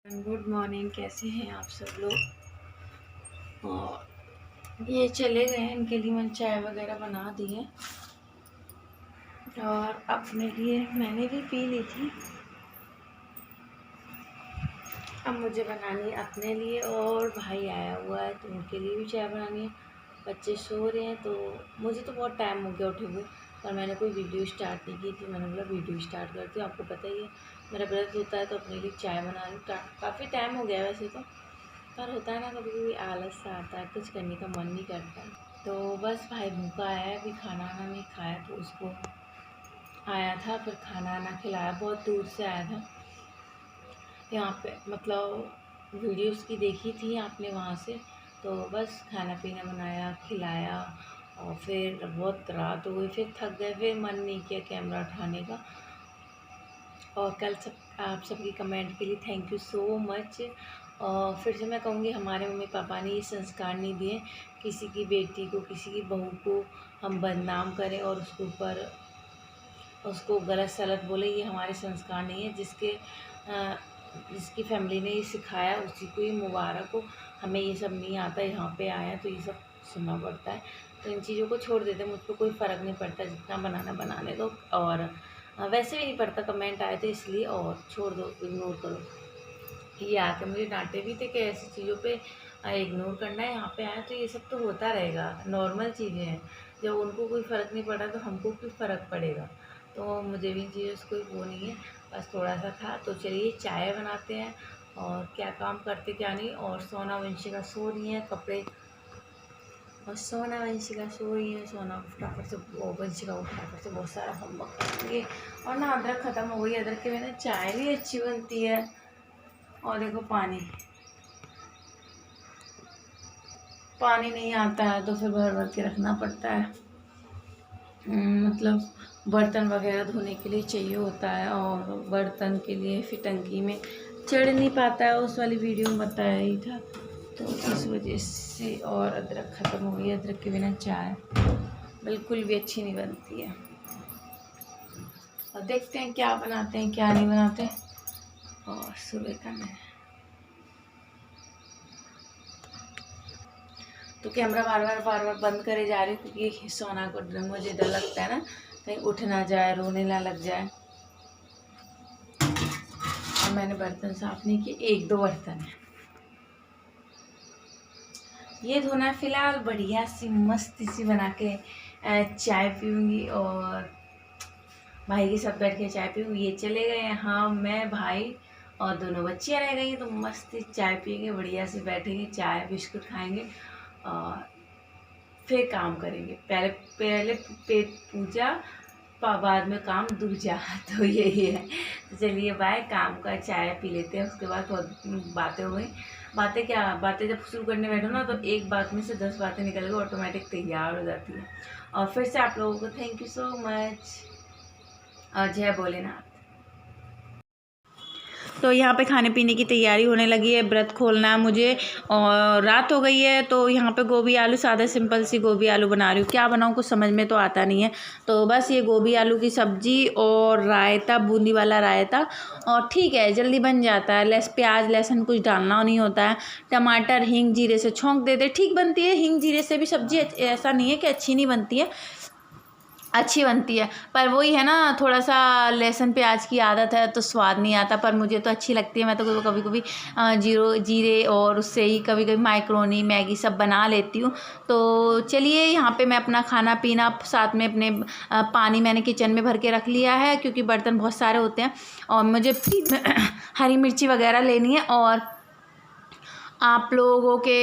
Good morning. कैसे हैं आप सब लोग। और ये चले गए हैं, इनके लिए मैंने चाय वगैरह बना दी है और अपने लिए मैंने भी पी ली थी। अब मुझे बनानी है अपने लिए, और भाई आया हुआ है तो उनके लिए भी चाय बनानी है। बच्चे सो रहे हैं तो मुझे तो बहुत टाइम हो गया उठे हुए, पर मैंने कोई वीडियो स्टार्ट नहीं की थी। मैंने बोला वीडियो स्टार्ट करती हूँ। आपको पता ही है मेरा व्रत होता है तो अपने लिए चाय बना रही हूँ। काफ़ी टाइम हो गया वैसे तो, पर होता है ना कभी कभी आलस सा आता है, कुछ करने का मन नहीं करता है। तो बस भाई भूखा आया, अभी खाना वाना नहीं खाया तो उसको आया था, फिर खाना वाना खिलाया। बहुत दूर से आया था यहाँ पे, मतलब वीडियोस की देखी थी आपने वहाँ से, तो बस खाना पीना बनाया खिलाया। और फिर बहुत रात हो गई, फिर थक गए, फिर मन नहीं किया कैमरा उठाने का। और कल सब आप सबकी कमेंट के लिए थैंक यू सो मच। और फिर से मैं कहूँगी, हमारे मम्मी पापा ने ये संस्कार नहीं दिए किसी की बेटी को, किसी की बहू को हम बदनाम करें और उसके ऊपर उसको गलत सलत बोले। ये हमारे संस्कार नहीं है। जिसकी फैमिली ने ये सिखाया उसी को ये मुबारक हो। हमें ये सब नहीं आता, यहाँ पे आया तो ये सब सुनना पड़ता है। तो इन चीज़ों को छोड़ देते, मुझको कोई फ़र्क नहीं पड़ता, जितना बनाना बनाने दो। और वैसे भी नहीं पड़ता, कमेंट आए तो इसलिए, और छोड़ दो, इग्नोर करो। ये आके मुझे डांटे भी थे कि ऐसी चीज़ों पे इग्नोर करना है। यहाँ पे आए तो ये सब तो होता रहेगा, नॉर्मल चीज़ें हैं। जब उनको कोई फ़र्क नहीं पड़ा तो हमको क्यों फ़र्क पड़ेगा। तो मुझे भी इन चीज़ों से कोई वो नहीं है, बस थोड़ा सा था। तो चलिए चाय बनाते हैं और क्या काम करते क्या नहीं। और सोना वंशिका सो रही है, कपड़े, और सोना वंशिका सो रही है। सोना फटाफट से, वंशिका को फटाफट से बहुत सारा होमवर्क करेंगे। और ना अदरक ख़त्म हो गई, अदरक के बिना चाय भी अच्छी बनती है। और देखो पानी नहीं आता है तो फिर भर भर के रखना पड़ता है। मतलब बर्तन वगैरह धोने के लिए चाहिए होता है, और बर्तन के लिए फिर टंकी में चढ़ नहीं पाता है। उस वाली वीडियो में बताया ही था, तो इस वजह से। और अदरक ख़त्म हो गई, अदरक के बिना चाय बिल्कुल भी अच्छी नहीं बनती है। और देखते हैं क्या बनाते हैं क्या नहीं बनाते। और सुबह का मैं तो कैमरा बार बार बंद करे जा रही हूँ, क्योंकि सोना को मुझे डर लगता है ना, कहीं उठ ना जाए, रोने ना लग जाए। और मैंने बर्तन साफ नहीं किए, एक दो बर्तन है ये धोना है। फिलहाल बढ़िया सी मस्त सी बना के चाय पीऊँगी, और भाई के साथ बैठ के चाय पीऊँगी। ये चले गए हैं, हाँ मैं भाई और दोनों बच्चियाँ रह गई, तो मस्त चाय पियेंगे, बढ़िया से बैठेंगे, चाय बिस्कुट खाएंगे और फिर काम करेंगे। पहले पहले पेट पूजा, बाद में काम दूजा। तो यही है। तो चलिए बाय, काम का चाय पी लेते हैं, उसके बाद बहुत बातें हो गई। बातें जब शुरू करने बैठो ना, तो एक बात में से 10 बातें निकल के ऑटोमेटिक तैयार हो जाती है। और फिर से आप लोगों को थैंक यू सो मच, और जय भोलेनाथ। तो यहाँ पे खाने पीने की तैयारी होने लगी है, व्रत खोलना है मुझे, और रात हो गई है। तो यहाँ पे गोभी आलू, सादा सिंपल सी गोभी आलू बना रही हूँ। क्या बनाऊँ कुछ समझ में तो आता नहीं है, तो बस ये गोभी आलू की सब्जी और रायता, बूंदी वाला रायता। और ठीक है, जल्दी बन जाता है। प्याज लहसुन कुछ डालना नहीं होता है, टमाटर हींग जीरे से छौंक देते, ठीक बनती है। हींग जीरे से भी सब्जी ऐसा नहीं है कि अच्छी नहीं बनती है, अच्छी बनती है। पर वही है ना, थोड़ा सा लहसुन प्याज की आदत है तो स्वाद नहीं आता, पर मुझे तो अच्छी लगती है। मैं तो कभी कभी जीरे और उससे ही कभी कभी मैक्रोनी मैगी सब बना लेती हूँ। तो चलिए, यहाँ पे मैं अपना खाना पीना, साथ में अपने पानी मैंने किचन में भर के रख लिया है, क्योंकि बर्तन बहुत सारे होते हैं। और मुझे हरी मिर्ची वगैरह लेनी है। और आप लोगों के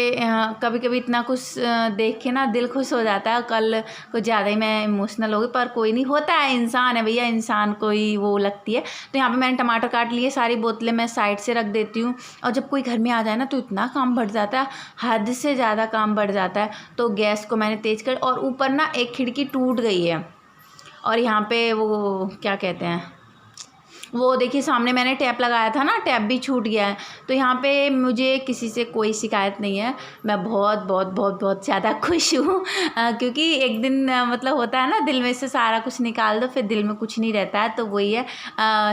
कभी कभी इतना कुछ देख के ना दिल खुश हो जाता है। कल कुछ ज़्यादा ही मैं इमोशनल हो गई, पर कोई नहीं, होता है, इंसान है भैया, इंसान कोई वो लगती है। तो यहाँ पे मैंने टमाटर काट लिए, सारी बोतलें मैं साइड से रख देती हूँ। और जब कोई घर में आ जाए ना तो इतना काम बढ़ जाता है, हद से ज़्यादा काम बढ़ जाता है। तो गैस को मैंने तेज़ कर, और ऊपर ना एक खिड़की टूट गई है, और यहाँ पे वो क्या कहते हैं, वो देखिए सामने मैंने टैप लगाया था ना, टैप भी छूट गया है। तो यहाँ पे मुझे किसी से कोई शिकायत नहीं है। मैं बहुत बहुत बहुत बहुत ज़्यादा खुश हूँ क्योंकि एक दिन मतलब होता है ना, दिल में से सारा कुछ निकाल दो फिर दिल में कुछ नहीं रहता है, तो वही है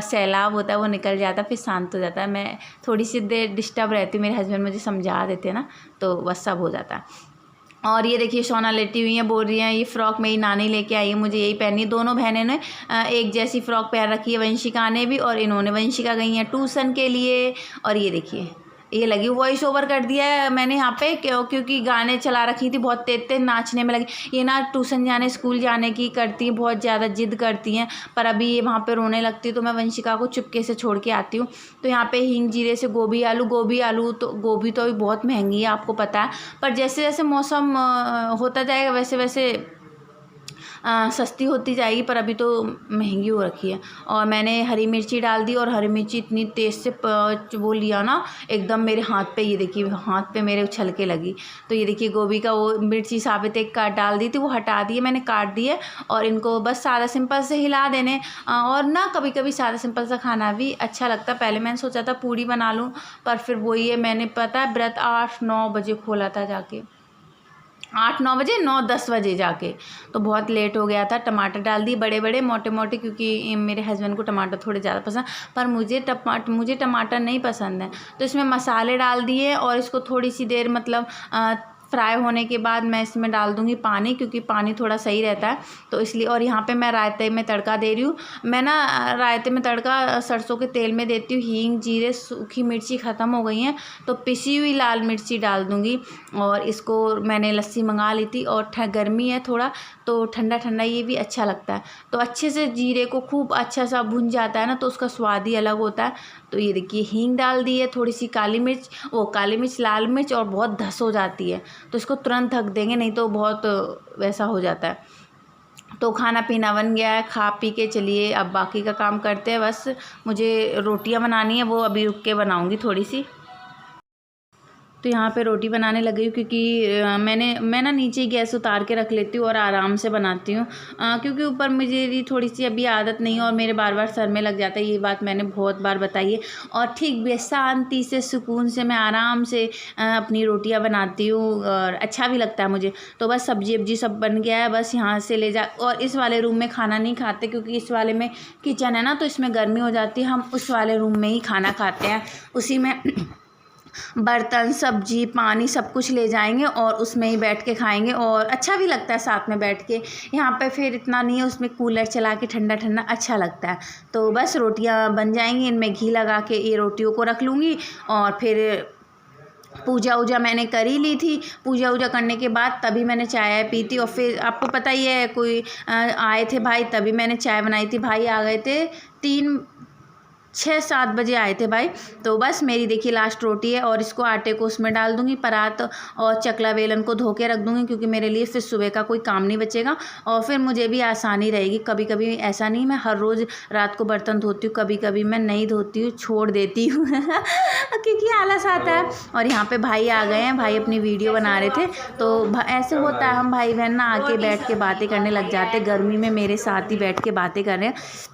सैलाब होता है वो निकल जाता है, फिर शांत हो जाता है। मैं थोड़ी सी देर डिस्टर्ब रहती हूँ, मेरे हस्बैंड मुझे समझा देते हैं ना, तो बस सब हो जाता है। और ये देखिए सोना लेटी हुई है, बोल रही है ये फ़्रॉक मेरी नानी लेके आई है, मुझे यही पहननी है। दोनों बहनें ने एक जैसी फ़्रॉक पहन रखी है, वंशिका ने भी और इन्होंने। वंशिका गई हैं ट्यूशन के लिए। और ये देखिए ये लगी वॉइस ओवर कर दिया है मैंने यहाँ पे, क्योंकि गाने चला रखी थी, बहुत तेज तेज नाचने में लगी। ये ना ट्यूशन जाने स्कूल जाने की करती हैं, बहुत ज़्यादा जिद करती हैं, पर अभी ये वहाँ पे रोने लगती है तो मैं वंशिका को चुपके से छोड़ के आती हूँ। तो यहाँ पे हींग जीरे से गोभी आलू तो गोभी तो अभी बहुत महंगी है आपको पता है, पर जैसे जैसे मौसम होता जाएगा वैसे वैसे सस्ती होती जाएगी, पर अभी तो महंगी हो रखी है। और मैंने हरी मिर्ची डाल दी, और हरी मिर्ची इतनी तेज़ से वो लिया ना एकदम मेरे हाथ पे, ये देखिए हाथ पे मेरे उछल के लगी। तो ये देखिए गोभी का वो मिर्ची साबित एक काट डाल दी थी, वो हटा दिए मैंने, काट दिए। और इनको बस सादा सिंपल से हिला देने। और ना कभी कभी सादा सिंपल सा खाना भी अच्छा लगता है। पहले मैंने सोचा था पूड़ी बना लूँ, पर फिर वही है, मैंने पता है व्रत 8-9 बजे खोला था, जाके 8-9 बजे 9-10 बजे जाके, तो बहुत लेट हो गया था। टमाटर डाल दिए बड़े बड़े मोटे मोटे, क्योंकि मेरे हस्बैंड को टमाटर थोड़े ज़्यादा पसंद, पर मुझे टमाटर नहीं पसंद है। तो इसमें मसाले डाल दिए और इसको थोड़ी सी देर मतलब फ्राई होने के बाद मैं इसमें डाल दूँगी पानी, क्योंकि पानी थोड़ा सही रहता है तो इसलिए। और यहाँ पे मैं रायते में तड़का दे रही हूँ। मैं ना रायते में तड़का सरसों के तेल में देती हूँ। हींग जीरे सूखी मिर्ची ख़त्म हो गई हैं तो पिसी हुई लाल मिर्ची डाल दूँगी। और इसको मैंने लस्सी मंगा ली थी, और गर्मी है थोड़ा तो ठंडा ठंडा ये भी अच्छा लगता है। तो अच्छे से जीरे को खूब अच्छा सा भुन जाता है ना, तो उसका स्वाद ही अलग होता है। तो ये देखिए हींग डाल दी है, थोड़ी सी काली मिर्च लाल मिर्च, और बहुत धस हो जाती है तो इसको तुरंत ढक देंगे, नहीं तो बहुत वैसा हो जाता है। तो खाना पीना बन गया है, खा पी के चलिए अब बाकी का काम करते हैं। बस मुझे रोटियां बनानी है, वो अभी रुक के बनाऊंगी थोड़ी सी। तो यहाँ पे रोटी बनाने लगी हूँ, क्योंकि मैं ना नीचे ही गैस उतार के रख लेती हूँ और आराम से बनाती हूँ, क्योंकि ऊपर मुझे थोड़ी सी अभी आदत नहीं है और मेरे बार बार सर में लग जाता है। ये बात मैंने बहुत बार बताई है। और ठीक भी शांति से सुकून से मैं आराम से अपनी रोटियाँ बनाती हूँ, और अच्छा भी लगता है मुझे। तो बस सब्जी वब्जी सब बन गया है, बस यहाँ से ले जा। और इस वाले रूम में खाना नहीं खाते, क्योंकि इस वाले में किचन है ना, तो इसमें गर्मी हो जाती है। हम उस वाले रूम में ही खाना खाते हैं, उसी में बर्तन सब्जी पानी सब कुछ ले जाएंगे और उसमें ही बैठ के खाएंगे, और अच्छा भी लगता है साथ में बैठ के। यहाँ पे फिर इतना नहीं है, उसमें कूलर चला के ठंडा ठंडा अच्छा लगता है। तो बस रोटियाँ बन जाएंगी, इनमें घी लगा के ये रोटियों को रख लूँगी। और फिर पूजा वूजा मैंने कर ही ली थी। पूजा वूजा करने के बाद तभी मैंने चाय पी थी। और फिर आपको पता ही है कोई आए थे भाई, तभी मैंने चाय बनाई थी। भाई आ गए थे 6-7 बजे आए थे भाई। तो बस मेरी देखिए लास्ट रोटी है, और इसको आटे को उसमें डाल दूंगी परात, और चकला बेलन को धो के रख दूंगी, क्योंकि मेरे लिए फिर सुबह का कोई काम नहीं बचेगा और फिर मुझे भी आसानी रहेगी। कभी कभी ऐसा नहीं मैं हर रोज़ रात को बर्तन धोती हूँ, कभी कभी मैं नहीं धोती हूँ, छोड़ देती हूँ क्योंकि आलस आता है। और यहाँ पे भाई आ गए हैं, भाई अपनी वीडियो बना रहे थे। तो ऐसे होता है, हम भाई बहन ना आके बैठ के बातें करने लग जाते। गर्मी में मेरे साथ ही बैठ के बातें कर रहे हैं।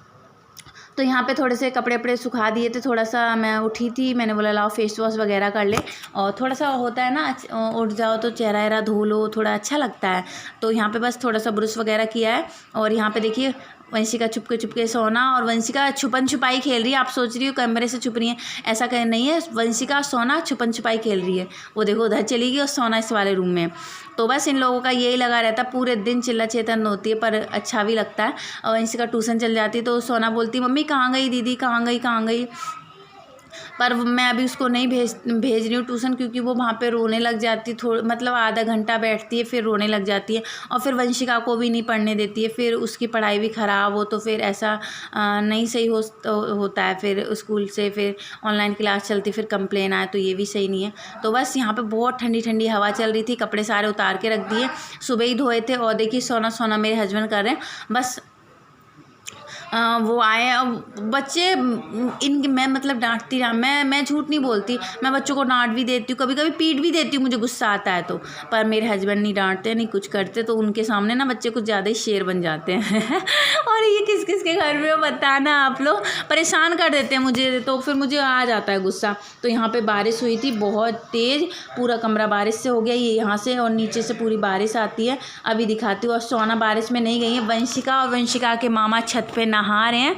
तो यहाँ पे थोड़े से कपड़े वपड़े सुखा दिए थे, थोड़ा सा मैं उठी थी, मैंने बोला लाओ फेस वॉश वगैरह कर ले। और थोड़ा सा होता है ना, उठ जाओ तो चेहरा वेहरा धो लो, थोड़ा अच्छा लगता है। तो यहाँ पे बस थोड़ा सा ब्रश वगैरह किया है। और यहाँ पे देखिए वंशिका चुपके चुपके सोना, और वंशिका छुपन छुपाई खेल रही है। आप सोच रही हो कैमरे से छुप रही है, ऐसा कहीं नहीं है। वंशिका सोना छुपन छुपाई खेल रही है, वो देखो उधर चली गई और सोना इस वाले रूम में। तो बस इन लोगों का यही लगा रहता है, पूरे दिन चिल्ला चेतन होती है, पर अच्छा भी लगता है। और वंशिका ट्यूशन चल जाती तो सोना बोलती मम्मी कहाँ गई दीदी, कहाँ गई। पर मैं अभी उसको नहीं भेज रही हूँ ट्यूशन, क्योंकि वो वहाँ पे रोने लग जाती है। मतलब आधा घंटा बैठती है फिर रोने लग जाती है, और फिर वंशिका को भी नहीं पढ़ने देती है, फिर उसकी पढ़ाई भी ख़राब हो तो फिर ऐसा नहीं सही होता है। फिर स्कूल से फिर ऑनलाइन क्लास चलती, फिर कंप्लेन आए तो ये भी सही नहीं है। तो बस यहाँ पर बहुत ठंडी ठंडी हवा चल रही थी, कपड़े सारे उतार के रख दिए, सुबह ही धोए थे। और देखिए सोना मेरे हस्बैंड कर रहे हैं। बस वो आए। अब बच्चे मैं मतलब डांटती रहा, मैं झूठ नहीं बोलती, मैं बच्चों को डांट भी देती हूँ, कभी कभी पीट भी देती हूँ, मुझे गुस्सा आता है तो। पर मेरे हस्बैंड नहीं डांटते, नहीं कुछ करते, तो उनके सामने ना बच्चे कुछ ज़्यादा ही शेर बन जाते हैं और ये किस किस के घर में बताना, आप लोग परेशान कर देते हैं मुझे, तो फिर मुझे आ जाता है गुस्सा। तो यहाँ पे बारिश हुई थी बहुत तेज़, पूरा कमरा बारिश से हो गया, ये यहाँ से और नीचे से पूरी बारिश आती है। अभी दिखाती हूँ। और सोना बारिश में नहीं गई है, वंशिका और वंशिका के मामा छत पे नहा रहे हैं।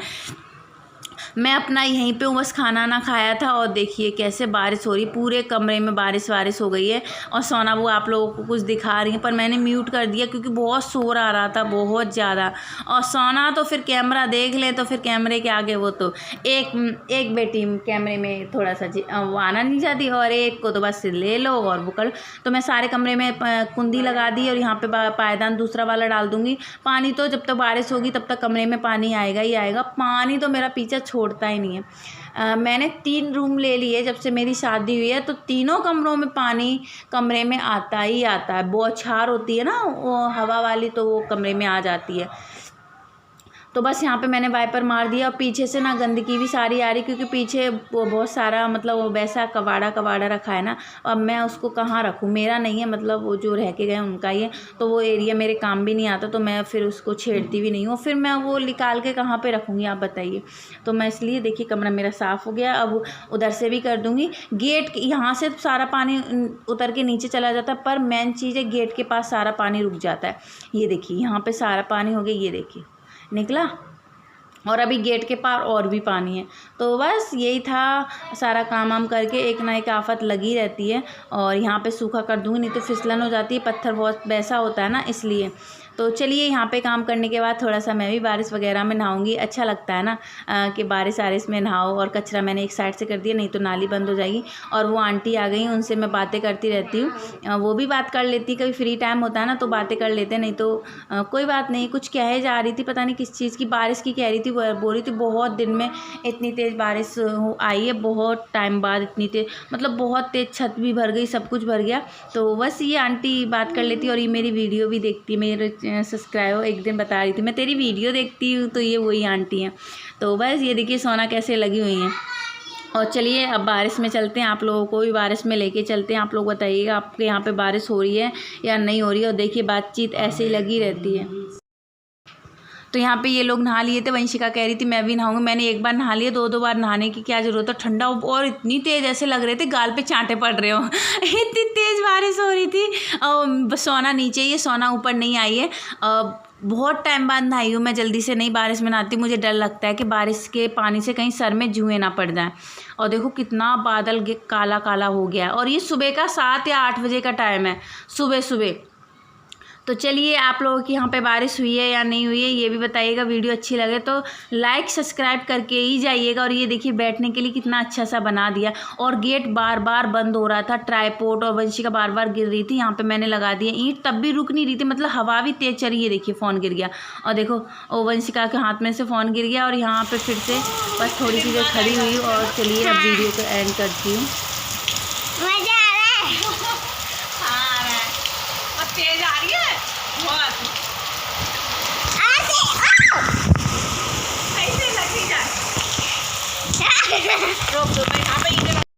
मैं अपना यहीं पे बस खाना ना खाया था, और देखिए कैसे बारिश हो रही, पूरे कमरे में बारिश हो गई है। और सोना वो आप लोगों को कुछ दिखा रही है, पर मैंने म्यूट कर दिया क्योंकि बहुत शोर आ रहा था, बहुत ज़्यादा। और सोना तो फिर कैमरा देख ले तो फिर कैमरे के आगे वो तो एक बेटी कैमरे में थोड़ा सा वो आना नहीं चाहती, और एक को तो बस ले लो और वो कर लो। तो मैं सारे कमरे में कुंडी लगा दी, और यहाँ पे पायदान दूसरा वाला डाल दूँगी। पानी तो जब तक बारिश होगी तब तक कमरे में पानी आएगा ही आएगा, पानी तो मेरा पीछा छोड़ता ही नहीं है। मैंने 3 रूम ले लिए जब से मेरी शादी हुई है, तो तीनों कमरों में पानी कमरे में आता ही आता है। बौछार होती है ना वो हवा वाली, तो वो कमरे में आ जाती है। तो बस यहाँ पे मैंने वाइपर मार दिया। और पीछे से ना गंदगी भी सारी आ रही, क्योंकि पीछे वो बहुत सारा मतलब वो वैसा कबाड़ा रखा है ना। अब मैं उसको कहाँ रखूँ, मेरा नहीं है, मतलब वो जो रह के गए उनका ही है, तो वो एरिया मेरे काम भी नहीं आता, तो मैं फिर उसको छेड़ती भी नहीं हूँ। फिर मैं वो निकाल के कहाँ पर रखूँगी, आप बताइए। तो मैं इसलिए देखिए कमरा मेरा साफ़ हो गया। अब उधर से भी कर दूँगी। गेट यहाँ से सारा पानी उतर के नीचे चला जाता है, पर मेन चीज़ है गेट के पास सारा पानी रुक जाता है। ये देखिए यहाँ पर सारा पानी हो गया, ये देखिए निकला, और अभी गेट के पार और भी पानी है। तो बस यही था, सारा काम वाम करके एक ना एक आफत लगी रहती है। और यहाँ पे सूखा कर दूँगी, नहीं तो फिसलन हो जाती है, पत्थर बहुत वैसा होता है ना, इसलिए। तो चलिए यहाँ पे काम करने के बाद थोड़ा सा मैं भी बारिश वगैरह में नहाऊंगी। अच्छा लगता है ना कि बारिश में नहाओ। और कचरा मैंने एक साइड से कर दिया, नहीं तो नाली बंद हो जाएगी। और वो आंटी आ गई, उनसे मैं बातें करती रहती हूँ, वो भी बात कर लेती, कभी फ्री टाइम होता है ना तो बातें कर लेते, नहीं तो कोई बात नहीं। कुछ कहे जा रही थी, पता नहीं किस चीज़ की, बारिश की कह रही थी, बोल रही थी बहुत दिन में इतनी तेज़ बारिश आई है, बहुत टाइम बाद इतनी तेज़, मतलब बहुत तेज़, छत भी भर गई, सब कुछ भर गया। तो बस ये आंटी बात कर लेती, और ये मेरी वीडियो भी देखती, मेरे सब्सक्राइबर एक दिन बता रही थी मैं तेरी वीडियो देखती हूँ, तो ये वही आंटी हैं। तो बस ये देखिए सोना कैसे लगी हुई हैं। और चलिए अब बारिश में चलते हैं, आप लोगों को भी बारिश में लेके चलते हैं। आप लोग बताइएगा आपके यहाँ पे बारिश हो रही है या नहीं हो रही है। और देखिए बातचीत ऐसे ही लगी रहती है। तो यहाँ पे ये लोग नहा लिए थे, वंशिका कह रही थी मैं भी नहाऊंगी। मैंने एक बार नहा लिया, 2 बार नहाने की क्या ज़रूरत है, ठंडा। और इतनी तेज़ ऐसे लग रहे थे गाल पे चांटे पड़ रहे हो इतनी तेज़ बारिश हो रही थी। सोना नीचे ही है, सोना ऊपर नहीं आई है। बहुत टाइम बाद नहाई हूँ मैं, जल्दी से नहीं बारिश में नहाती, मुझे डर लगता है कि बारिश के पानी से कहीं सर में जुएँ ना पड़ जाएँ। और देखो कितना बादल काला काला हो गया है, और ये सुबह का 7 या 8 बजे का टाइम है, सुबह। तो चलिए आप लोगों की यहाँ पे बारिश हुई है या नहीं हुई है ये भी बताइएगा। वीडियो अच्छी लगे तो लाइक सब्सक्राइब करके ही जाइएगा। और ये देखिए बैठने के लिए कितना अच्छा सा बना दिया। और गेट बार बार बंद हो रहा था, ट्राईपोड और वंशिका बार बार गिर रही थी। यहाँ पे मैंने लगा दिया ईंट, तब भी रुक नहीं रही थी, मतलब हवा भी तेज चली है। देखिए फ़ोन गिर गया, और देखो वंशिका के हाथ में से फ़ोन गिर गया। और यहाँ पर फिर से बस थोड़ी सी देर खड़ी हुई। और चलिए अब वीडियो को एंड करती हूँ। तेज आ रही है बहुत, ऐसे लगी जाए। रोक दो।